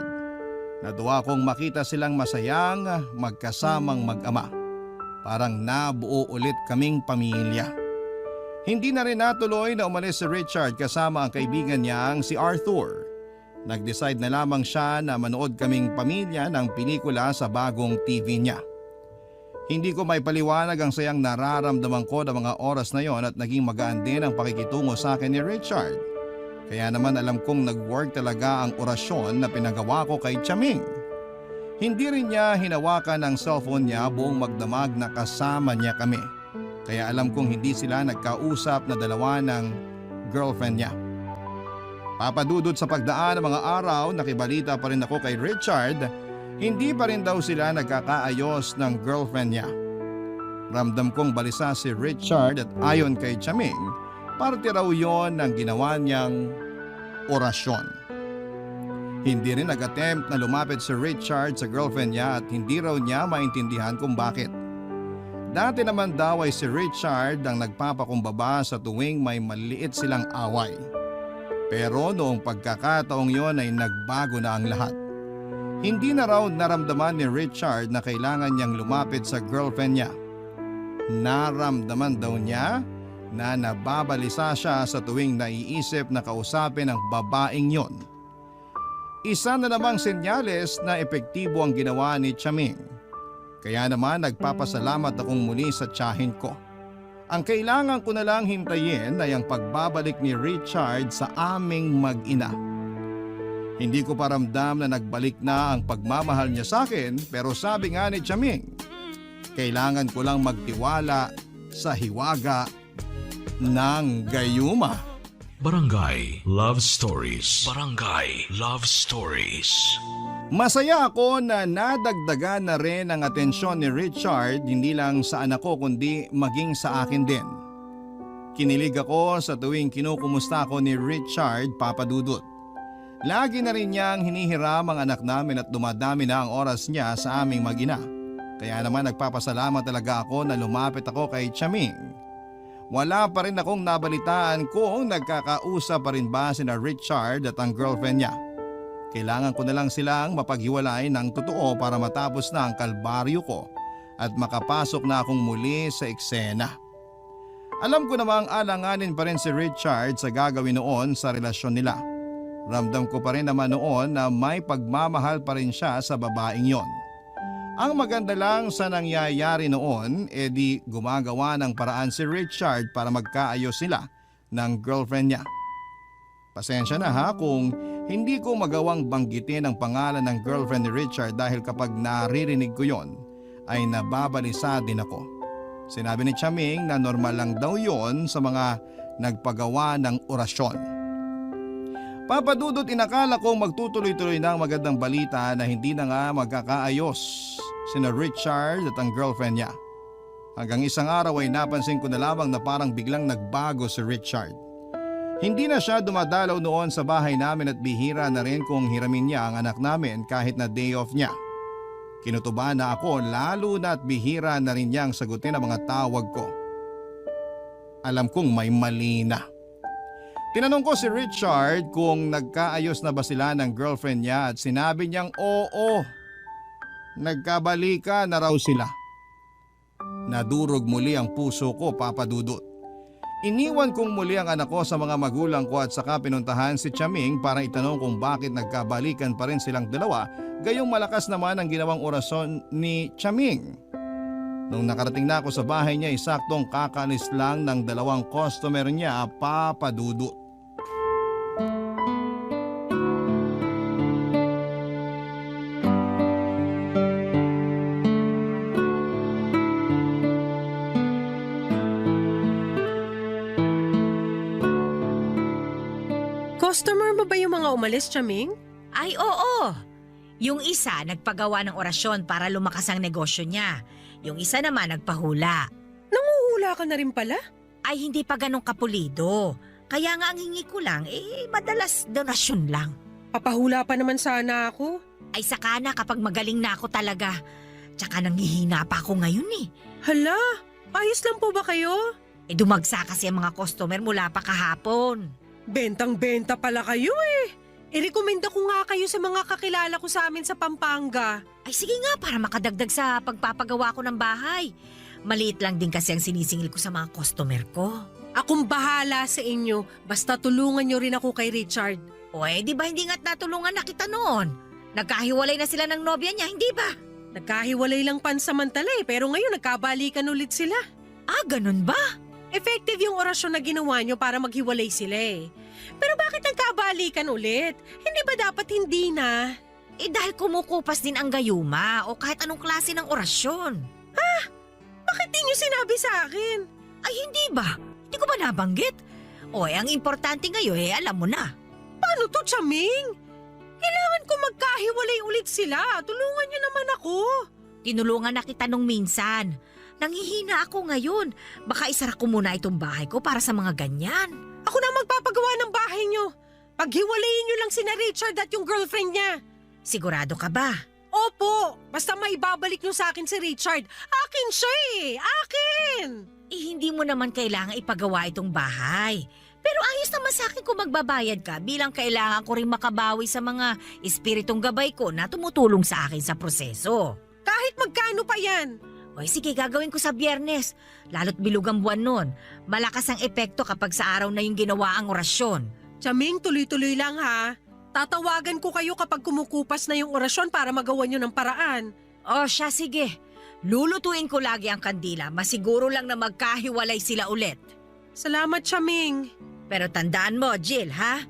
[SPEAKER 1] Natuwa akong makita silang masayang magkasamang mag-ama. Parang nabuo ulit kaming pamilya. Hindi na rin natuloy na umalis si Richard kasama ang kaibigan niyang si Arthur. Nag-decide na lamang siya na manood kaming pamilya ng pelikula sa bagong TV niya. Hindi ko may paliwanag ang sayang nararamdaman ko ng mga oras na yon at naging magaan din ang pakikitungo sa akin ni Richard. Kaya naman alam kong nag-work talaga ang orasyon na pinagawa ko kay Chaming. Hindi rin niya hinawakan ang cellphone niya buong magdamag na kasama niya kami. Kaya alam kong hindi sila nagkausap na dalawa ng girlfriend niya. Papadudod sa pagdaan ng mga araw, nakibalita pa rin ako kay Richard, hindi pa rin daw sila nagkakaayos ng girlfriend niya. Ramdam kong balisa si Richard at ayon kay Chaming, parte raw yon ng ginawa niyang orasyon. Hindi rin nag-attempt na lumapit si Richard sa girlfriend niya at hindi raw niya maintindihan kung bakit. Dati naman daw ay si Richard ang nagpapakumbaba sa tuwing may maliit silang away. Pero noong pagkakataong yon ay nagbago na ang lahat. Hindi na raw naramdaman ni Richard na kailangan niyang lumapit sa girlfriend niya. Naramdaman daw niya na nababalisa siya sa tuwing naiisip na kausapin ang babaeng yon. Isa na namang senyales na epektibo ang ginawa ni Chaming. Kaya naman nagpapasalamat akong muli sa tiyahin ko. Ang kailangan ko na lang hintayin ay ang pagbabalik ni Richard sa aming mag-ina. Hindi ko paramdam na nagbalik na ang pagmamahal niya sa akin pero sabi nga ni Chaming, Kailangan ko lang magtiwala sa hiwaga ng gayuma.
[SPEAKER 4] Barangay Love Stories. Barangay Love Stories.
[SPEAKER 1] Masaya ako na nadagdagan na rin ang atensyon ni Richard hindi lang sa anak ko kundi maging sa akin din. Kinilig ako sa tuwing kinukumusta ko ni Richard, Papa Dudut. Lagi na rin niyang hinihiram ang anak namin at dumadami na ang oras niya sa aming mag-ina. Kaya naman nagpapasalamat talaga ako na lumapit ako kay Chaming. Wala pa rin akong nabalitaan kung nagkakausap pa rin ba sina Richard at ang girlfriend niya. Kailangan ko na lang silang mapaghiwalay ng totoo para matapos na ang kalbaryo ko at makapasok na akong muli sa eksena. Alam ko namang alanganin pa rin si Richard sa gagawin noon sa relasyon nila. Ramdam ko pa rin naman noon na may pagmamahal pa rin siya sa babaeng yon. Ang maganda lang sa nangyayari noon, di gumagawa ng paraan si Richard para magkaayos sila ng girlfriend niya. Pasensya na ha kung hindi ko magawang banggitin ang pangalan ng girlfriend ni Richard dahil kapag naririnig ko yon ay nababalisa din ako. Sinabi ni Chaming na normal lang daw yon sa mga nagpagawa ng orasyon. Papa Dudut, inakala kong magtutuloy-tuloy na ang magandang balita na hindi na nga magkakaayos sina Richard at ang girlfriend niya. Hanggang isang araw ay napansin ko na lamang na parang biglang nagbago si Richard. Hindi na siya dumadalaw noon sa bahay namin at bihira na rin kung hiramin niya ang anak namin kahit na day off niya. Kinutuban na ako lalo na at bihira na rin niyang sagutin ang mga tawag ko. Alam kong may mali na. Tinanong ko si Richard kung nagkaayos na ba sila ng girlfriend niya at sinabi niyang oo. Nagkabalika na raw sila. Nadurog muli ang puso ko, Papa Dudut. Iniwan kong muli ang anak ko sa mga magulang ko at saka pinuntahan si Chaming para itanong kung bakit nagkabalikan pa rin silang dalawa, gayong malakas naman ang ginawang orasyon ni Chaming. Nung nakarating na ako sa bahay niya, isaktong kakalis lang ng 2 customer niya, Papa Dudut.
[SPEAKER 3] Customer mo ba yung mga umalis, Chaming?
[SPEAKER 5] Ay oo. Yung isa nagpagawa ng orasyon para lumakas ang negosyo niya. Yung isa naman nagpahula.
[SPEAKER 3] Nanguhula ka na rin pala?
[SPEAKER 5] Ay hindi pa ganun kapulido. Kaya nga ang hingi ko lang, madalas donasyon lang.
[SPEAKER 3] Papahula pa naman sana ako.
[SPEAKER 5] Ay saka na kapag magaling na ako talaga. Tsaka nanghihina pa ako ngayon eh.
[SPEAKER 3] Hala, ayos lang po ba kayo?
[SPEAKER 5] Dumagsa kasi ang mga customer mula pa kahapon.
[SPEAKER 3] Bentang-benta pala kayo eh. Irekomenda ko nga kayo sa mga kakilala ko sa amin sa Pampanga.
[SPEAKER 5] Ay sige nga para makadagdag sa pagpapagawa ko ng bahay. Maliit lang din kasi ang sinisingil ko sa mga customer ko.
[SPEAKER 3] Akong bahala sa inyo. Basta tulungan nyo rin ako kay Richard.
[SPEAKER 5] O di ba hindi nga't natulungan na kita noon? Nagkahiwalay na sila ng nobya niya, hindi ba?
[SPEAKER 3] Nagkahiwalay lang pansamantala pero ngayon nagkabalikan ulit sila.
[SPEAKER 5] Ah, ganun ba?
[SPEAKER 3] Effective yung orasyon na ginawa nyo para maghiwalay sila eh. Pero bakit nagkabalikan ulit? Hindi ba dapat hindi na?
[SPEAKER 5] Dahil kumukupas din ang gayuma o kahit anong klase ng orasyon.
[SPEAKER 3] Bakit di nyo sinabi sa akin?
[SPEAKER 5] Ay hindi ba? Hindi ko ba nabanggit? Ang importante ngayon alam mo na.
[SPEAKER 3] Paano to, Chaming? Kailangan ko magkahiwalay ulit sila. Tulungan nyo naman ako.
[SPEAKER 5] Tinulungan na kita nung minsan. Nanghihina ako ngayon. Baka isara ko muna itong bahay ko para sa mga ganyan.
[SPEAKER 3] Ako na magpapagawa ng bahay nyo. Paghiwalayin nyo lang sina Richard at yung girlfriend niya.
[SPEAKER 5] Sigurado ka ba?
[SPEAKER 3] Opo, basta maibabalik nyo sa akin si Richard. Akin siya eh, akin!
[SPEAKER 5] Hindi mo naman kailangan ipagawa itong bahay. Pero ayos naman sa akin kung magbabayad ka bilang kailangan ko rin makabawi sa mga espiritong gabay ko na tumutulong sa akin sa proseso.
[SPEAKER 3] Kahit magkano pa yan?
[SPEAKER 5] Sige, gagawin ko sa Biyernes. Lalo't bilog ang buwan nun. Malakas ang epekto kapag sa araw na yung ginawa ang orasyon.
[SPEAKER 3] Chaming, tuloy-tuloy lang ha. Tatawagan ko kayo kapag kumukupas na yung orasyon para magawa nyo ng paraan.
[SPEAKER 5] Siya, sige. Lulutuin ko lagi ang kandila. Masiguro lang na magkahiwalay sila ulit.
[SPEAKER 3] Salamat, Chaming.
[SPEAKER 5] Pero tandaan mo, Jill, ha?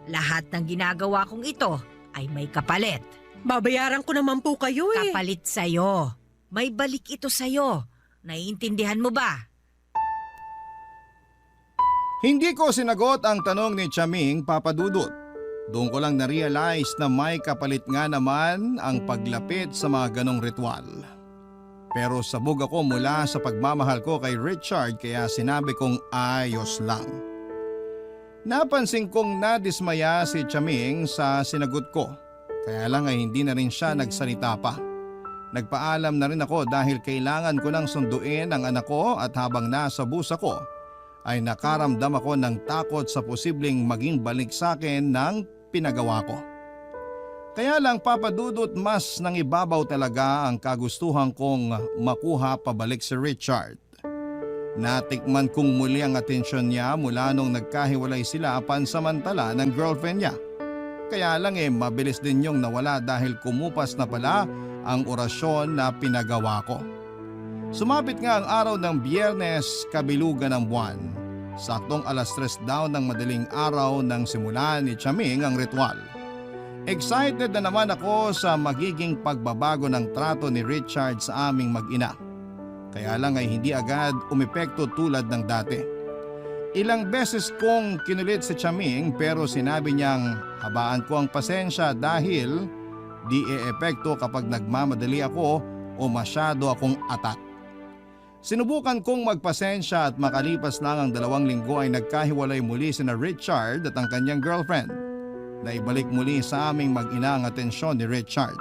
[SPEAKER 5] Lahat ng ginagawa kong ito ay may kapalit.
[SPEAKER 3] Babayaran ko naman po kayo eh.
[SPEAKER 5] Kapalit sa'yo. May balik ito sa'yo. Naiintindihan mo ba?
[SPEAKER 1] Hindi ko sinagot ang tanong ni Chaming, Papa Dudut. Doon ko lang na-realize na may kapalit nga naman ang paglapit sa mga ganong ritual. Pero sabog ako mula sa pagmamahal ko kay Richard kaya sinabi kong ayos lang. Napansin kong nadismaya si Chaming sa sinagot ko. Kaya lang ay hindi na rin siya nagsalita pa. Nagpaalam na rin ako dahil kailangan ko nang sunduin ang anak ko at habang nasa busa ko ay nakaramdam ako ng takot sa posibleng maging balik sa akin ng pinagawa ko. Kaya lang Papa Dudut, mas nangibabaw talaga ang kagustuhan kong makuha pabalik si Richard. Natikman kong muli ang atensyon niya mula nung nagkahiwalay sila pansamantala ng girlfriend niya. Kaya lang mabilis din yung nawala dahil kumupas na pala ang orasyon na pinagawa ko. Sumapit nga ang araw ng Biyernes, kabilugan ng buwan. Saktong 3:00 daw ng madaling araw nang simulan ni Chaming ang ritual. Excited na naman ako sa magiging pagbabago ng trato ni Richard sa aming mag-ina. Kaya lang ay hindi agad umepekto tulad ng dati. Ilang beses kong kinulit si Chaming pero sinabi niyang habaan ko ang pasensya dahil di e-epekto kapag nagmamadali ako o masyado akong atat. Sinubukan kong magpasensya at makalipas lang ang 2 linggo ay nagkahiwalay muli sina Richard at ang kanyang girlfriend. Naibalik muli sa aming mag-ina ang atensyon ni Richard.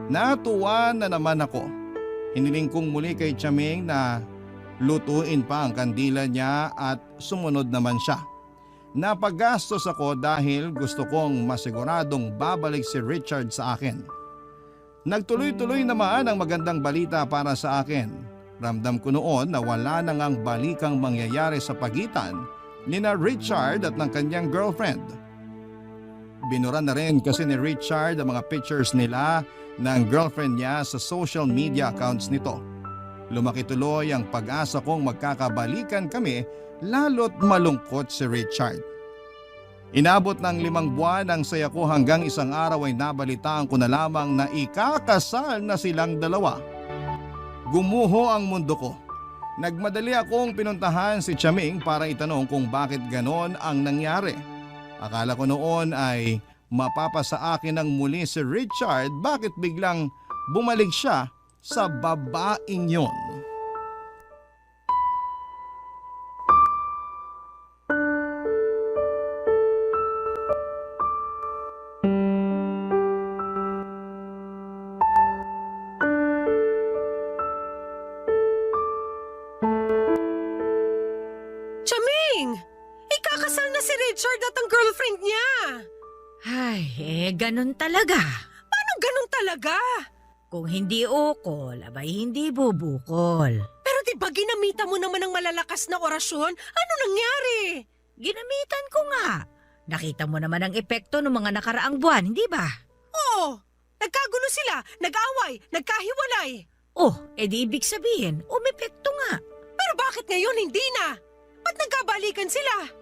[SPEAKER 1] Natuwa na naman ako. Hiniling kong muli kay Chaming na lutuin pa ang kandila niya at sumunod naman siya. Napagastos ako dahil gusto kong masiguradong babalik si Richard sa akin. Nagtuloy-tuloy naman ang magandang balita para sa akin. Ramdam ko noon na wala nang ang balikang mangyayari sa pagitan nina Richard at ng kanyang girlfriend. Binura na rin kasi ni Richard ang mga pictures nila ng girlfriend niya sa social media accounts nito. Lumaki tuloy ang pag-asa kong magkakabalikan kami lalo't malungkot si Richard. Inabot ng 5 buwan ang saya ko hanggang isang araw ay nabalitaan ko na lamang na ikakasal na silang dalawa. Gumuho ang mundo ko. Nagmadali akong pinuntahan si Chaming para itanong kung bakit ganon ang nangyari. Akala ko noon ay mapapasa akin ng muli si Richard bakit biglang bumalik siya sa babaeng yon.
[SPEAKER 3] Chaming! Ikakasal na si Richard at ang girlfriend niya!
[SPEAKER 5] Ay, ganun talaga.
[SPEAKER 3] Paano ganun talaga?
[SPEAKER 5] Kung hindi ukol, abay hindi bubukol.
[SPEAKER 3] Pero di ba ginamita mo naman ng malalakas na orasyon? Ano nangyari?
[SPEAKER 5] Ginamitan ko nga. Nakita mo naman ang epekto ng mga nakaraang buwan, hindi ba?
[SPEAKER 3] Oo! Nagkagulo sila, nag-away, nagkahiwalay.
[SPEAKER 5] Oh, edi ibig sabihin, umepekto nga.
[SPEAKER 3] Pero bakit ngayon hindi na? Ba't nagkabalikan sila?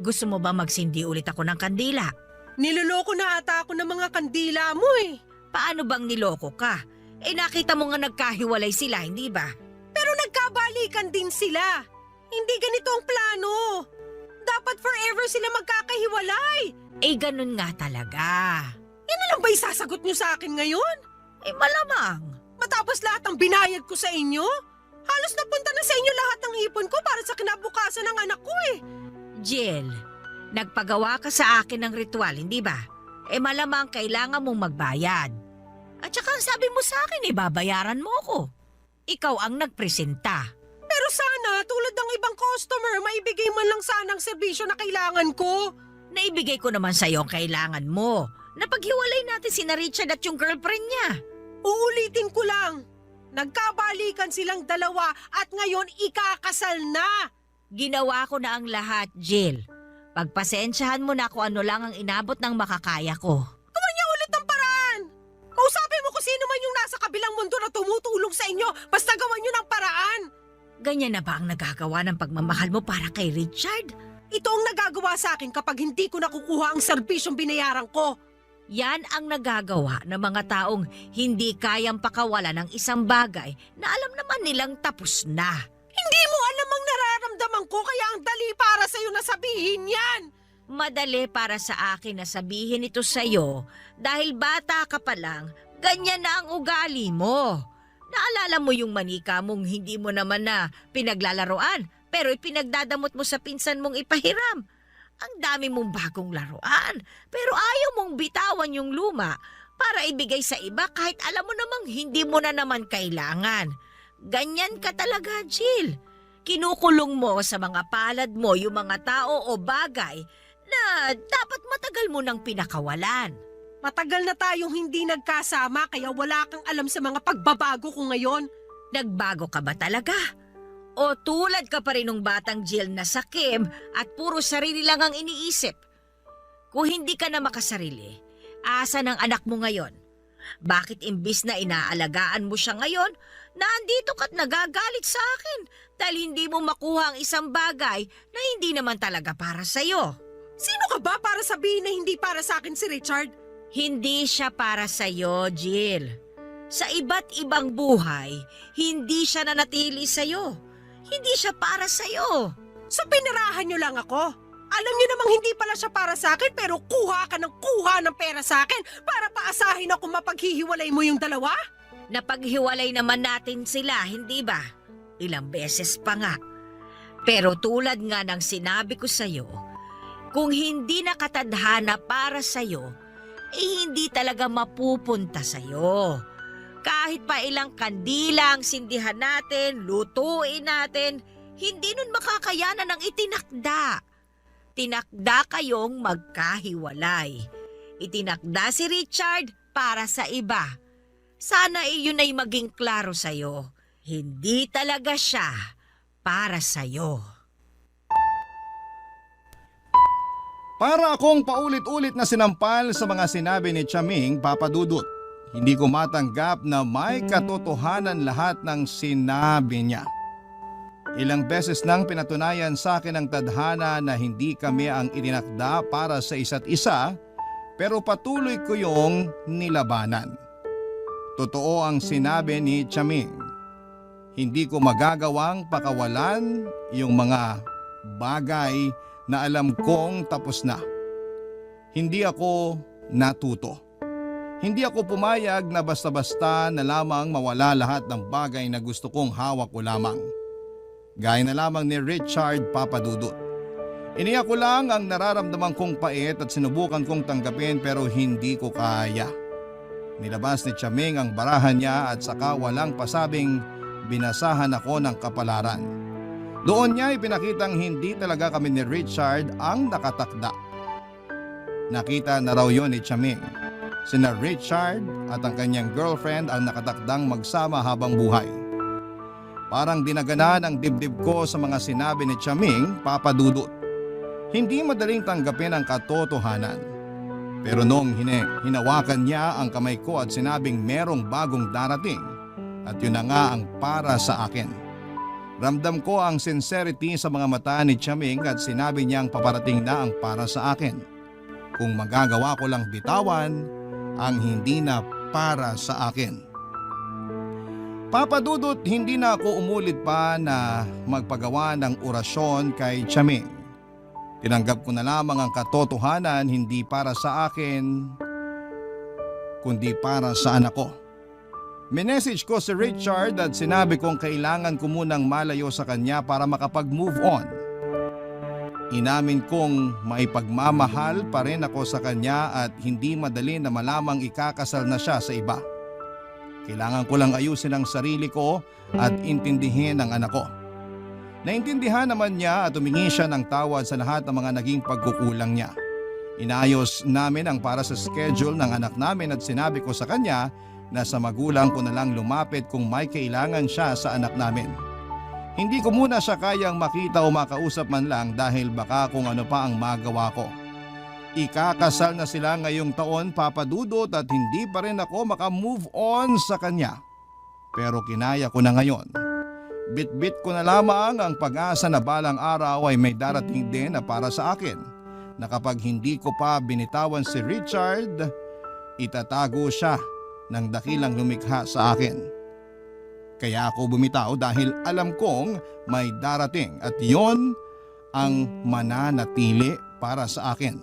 [SPEAKER 5] Gusto mo ba magsindi ulit ako ng kandila?
[SPEAKER 3] Niloloko na ata ako ng mga kandila mo eh.
[SPEAKER 5] Paano bang niloko ka? Nakita mo nga nagkahiwalay sila, hindi ba?
[SPEAKER 3] Pero nagkabalikan din sila. Hindi ganito ang plano. Dapat forever sila magkakahiwalay.
[SPEAKER 5] Ganun nga talaga.
[SPEAKER 3] Yan na lang ba isasagot niyo sa akin ngayon?
[SPEAKER 5] Malamang.
[SPEAKER 3] Matapos lahat ng binayad ko sa inyo? Halos napunta na sa inyo lahat ng ipon ko para sa kinabukasan ng anak ko eh.
[SPEAKER 5] Jill, nagpagawa ka sa akin ng ritual, hindi ba? Malamang kailangan mong magbayad. At saka ang sabi mo sa akin, babayaran mo ko. Ikaw ang nagpresenta.
[SPEAKER 3] Pero sana, tulad ng ibang customer, maibigay man lang sana ang serbisyo na kailangan ko.
[SPEAKER 5] Naibigay ko naman sa'yo ang kailangan mo. Napaghiwalay natin si Richard at yung girlfriend niya.
[SPEAKER 3] Uulitin ko lang. Nagkabalikan silang dalawa at ngayon ikakasal na.
[SPEAKER 5] Ginawa ko na ang lahat, Jill. Pagpasensyahan mo na kung ano lang ang inabot ng makakaya ko.
[SPEAKER 3] Gawan niya ulit ang paraan. Kausapin mo kung sino man yung nasa kabilang mundo na tumutulong sa inyo. Basta gawan niyo ng paraan.
[SPEAKER 5] Ganyan na ba ang nagagawa ng pagmamahal mo para kay Richard?
[SPEAKER 3] Ito ang nagagawa sa akin kapag hindi ko nakukuha ang serbisyong binayaran ko.
[SPEAKER 5] Yan ang nagagawa ng mga taong hindi kayang pakawala ng isang bagay na alam naman nilang tapos na.
[SPEAKER 3] Hindi mo alam ang nararamdaman ko kaya ang dali para sa'yo na sabihin yan.
[SPEAKER 5] Madali para sa akin na sabihin ito sa'yo dahil bata ka pa lang, ganyan na ang ugali mo. Naalala mo yung manika mong hindi mo naman na pinaglalaroan pero ipinagdadamot mo sa pinsan mong ipahiram. Ang dami mong bagong laruan pero ayaw mong bitawan yung luma para ibigay sa iba kahit alam mo namang hindi mo na naman kailangan. Ganyan ka talaga, Jill. Kinukulong mo sa mga palad mo yung mga tao o bagay na dapat matagal mo nang pinakawalan.
[SPEAKER 3] Matagal na tayong hindi nagkasama kaya wala kang alam sa mga pagbabago ko ngayon.
[SPEAKER 5] Nagbago ka ba talaga? O tulad ka pa rin ng batang Jill na sakim at puro sarili lang ang iniisip? Kung hindi ka na makasarili, asa ng anak mo ngayon? Bakit imbis na inaalagaan mo siya ngayon, nandito ka't nagagalit sa akin dahil hindi mo makuha ang isang bagay na hindi naman talaga para sa'yo?
[SPEAKER 3] Sino ka ba para sabihin na hindi para sa akin si Richard?
[SPEAKER 5] Hindi siya para sa'yo, Jill. Sa iba't ibang buhay, hindi siya nanatili sa'yo. Hindi siya para sa'yo.
[SPEAKER 3] So pinirahan niyo lang ako? Alam niyo namang hindi pala siya para sa akin pero kuha ka ng pera sa akin para paasahin ako mapaghihiwalay mo yung dalawa?
[SPEAKER 5] Napaghiwalay naman natin sila, hindi ba? Ilang beses pa nga. Pero tulad nga ng sinabi ko sa'yo, kung hindi nakatadhana para sa'yo, hindi talaga mapupunta sa'yo. Kahit pa ilang kandila ang sindihan natin, lutuin natin, hindi nun makakayanan ang itinakda. Tinakda kayong magkahiwalay. Itinakda si Richard para sa iba. Sana iyon ay maging klaro sa'yo. Hindi talaga siya para sa'yo.
[SPEAKER 1] Para akong paulit-ulit na sinampal sa mga sinabi ni Chaming, Papa Dudut. Hindi ko matanggap na may katotohanan lahat ng sinabi niya. Ilang beses nang pinatunayan sa akin ang tadhana na hindi kami ang itinakda para sa isa't isa, pero patuloy ko yung nilabanan. Totoo ang sinabi ni Chaming. Hindi ko magagawang pakawalan yung mga bagay na alam kong tapos na. Hindi ako natuto. Hindi ako pumayag na basta-basta na lamang mawala lahat ng bagay na gusto kong hawak ko lamang. Gaya na lamang ni Richard, Papa Dudut. Iniyak ko lang ang nararamdaman kong pait at sinubukan kong tanggapin pero hindi ko kaya. Nilabas ni Chaming ang barahan niya at saka walang pasabing binasahan ako ng kapalaran. Doon niya ipinakitang hindi talaga kami ni Richard ang nakatakda. Nakita na raw yon ni Chaming. Sina Richard at ang kanyang girlfriend ang nakatakdang magsama habang buhay. Parang dinaganan ang dibdib ko sa mga sinabi ni Chaming, Papa Dudut. Hindi madaling tanggapin ang katotohanan. Pero nung hinawakan niya ang kamay ko at sinabing merong bagong darating, at yun na nga ang para sa akin. Ramdam ko ang sincerity sa mga mata ni Chaming at sinabi niyang paparating na ang para sa akin. Kung magagawa ko lang bitawan ang hindi na para sa akin. Papa Dudut, hindi na ako umulit pa na magpagawa ng orasyon kay Chaming. Tinanggap ko na lamang ang katotohanan hindi para sa akin, kundi para sa anak ko. Minessage ko si Richard at sinabi kong kailangan ko munang malayo sa kanya para makapag-move on. Inamin kong maipagmamahal pa rin ako sa kanya at hindi madali na malamang ikakasal na siya sa iba. Kailangan ko lang ayusin ang sarili ko at intindihin ang anak ko. Naintindihan naman niya at humingi siya ng tawad sa lahat ng mga naging pagkukulang niya. Inayos namin ang para sa schedule ng anak namin at sinabi ko sa kanya na sa magulang ko na lang lumapit kung may kailangan siya sa anak namin. Hindi ko muna siya kayang makita o makausap man lang dahil baka kung ano pa ang magawa ko. Ikakasal na sila ngayong taon, Papa Dudut, at hindi pa rin ako makamove on sa kanya. Pero kinaya ko na ngayon. Bit-bit ko na lamang ang pag-asa na balang araw ay may darating din na para sa akin. Na kapag hindi ko pa binitawan si Richard, itatago siya ng dakilang lumikha sa akin. Kaya ako bumitaw dahil alam kong may darating at yon ang mananatili para sa akin.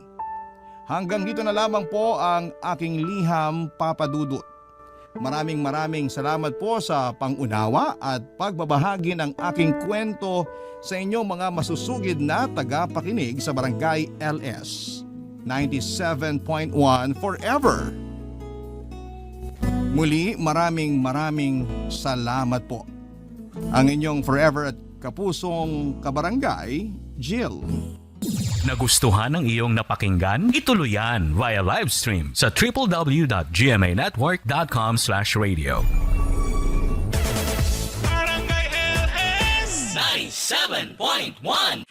[SPEAKER 1] Hanggang dito na lamang po ang aking liham, Papa Dudut. Maraming salamat po sa pangunawa at pagbabahagi ng aking kwento sa inyong mga masusugid na tagapakinig sa Barangay LS 97.1 Forever. Muli, maraming salamat po. Ang inyong forever at kapusong kabarangay, Jill.
[SPEAKER 4] Nagustuhan ng iyong napakinggan? Ituloy yan via live stream sa www.gmanetwork.com/radio.
[SPEAKER 7] Barangay LS 97.1